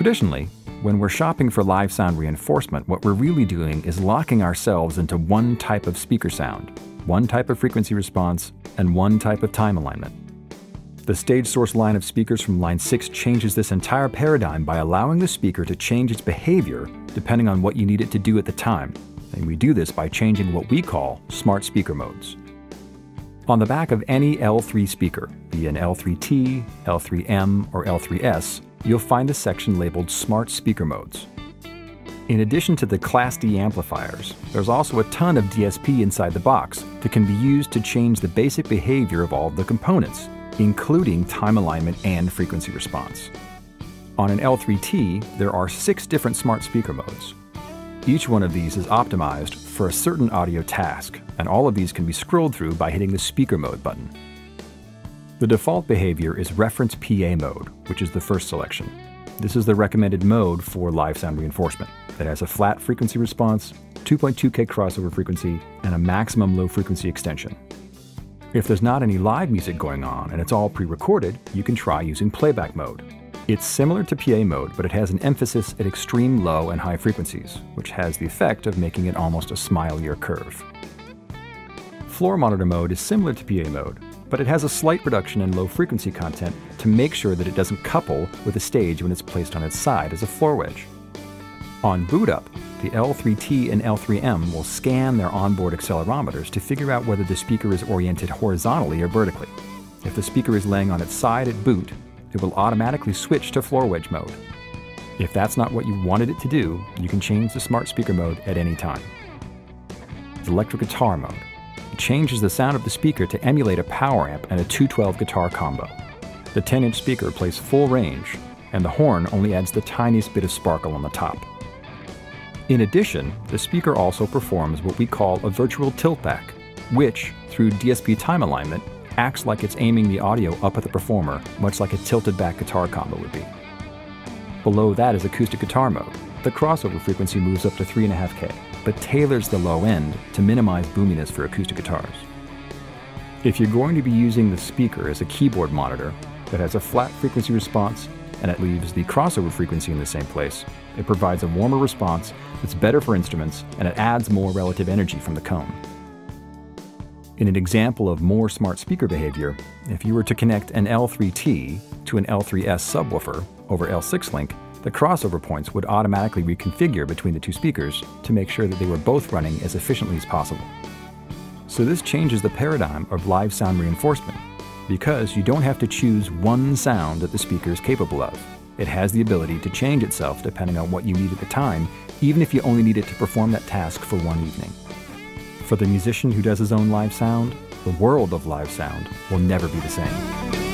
Traditionally, when we're shopping for live sound reinforcement, what we're really doing is locking ourselves into one type of speaker sound, one type of frequency response, and one type of time alignment. The StageSource line of speakers from line 6 changes this entire paradigm by allowing the speaker to change its behavior depending on what you need it to do at the time, and we do this by changing what we call smart speaker modes. On the back of any L3 speaker, be an L3T, L3M, or L3S, you'll find a section labeled Smart Speaker Modes. In addition to the Class D amplifiers, there's also a ton of DSP inside the box that can be used to change the basic behavior of all of the components, including time alignment and frequency response. On an L3T, there are 6 different smart speaker modes. Each one of these is optimized for a certain audio task, and all of these can be scrolled through by hitting the Speaker Mode button. The default behavior is Reference PA mode, which is the first selection. This is the recommended mode for live sound reinforcement. It has a flat frequency response, 2.2K crossover frequency, and a maximum low frequency extension. If there's not any live music going on and it's all pre-recorded, you can try using playback mode. It's similar to PA mode, but it has an emphasis at extreme low and high frequencies, which has the effect of making it almost a smiley curve. Floor monitor mode is similar to PA mode, but it has a slight reduction in low frequency content to make sure that it doesn't couple with the stage when it's placed on its side as a floor wedge. On boot up, the L3T and L3M will scan their onboard accelerometers to figure out whether the speaker is oriented horizontally or vertically. If the speaker is laying on its side at boot, it will automatically switch to floor wedge mode. If that's not what you wanted it to do, you can change the smart speaker mode at any time. Electric guitar mode. It changes the sound of the speaker to emulate a power amp and a 212 guitar combo. The 10-inch speaker plays full range, and the horn only adds the tiniest bit of sparkle on the top. In addition, the speaker also performs what we call a virtual tiltback, which, through DSP time alignment, acts like it's aiming the audio up at the performer, much like a tilted back guitar combo would be. Below that is acoustic guitar mode. The crossover frequency moves up to 3.5K, but tailors the low end to minimize boominess for acoustic guitars. If you're going to be using the speaker as a keyboard monitor that has a flat frequency response and it leaves the crossover frequency in the same place, it provides a warmer response that's better for instruments, and it adds more relative energy from the cone. In an example of more smart speaker behavior, if you were to connect an L3T to an L3S subwoofer over L6 link, the crossover points would automatically reconfigure between the two speakers to make sure that they were both running as efficiently as possible. So this changes the paradigm of live sound reinforcement, because you don't have to choose one sound that the speaker is capable of. It has the ability to change itself depending on what you need at the time, even if you only need it to perform that task for one evening. For the musician who does his own live sound, the world of live sound will never be the same.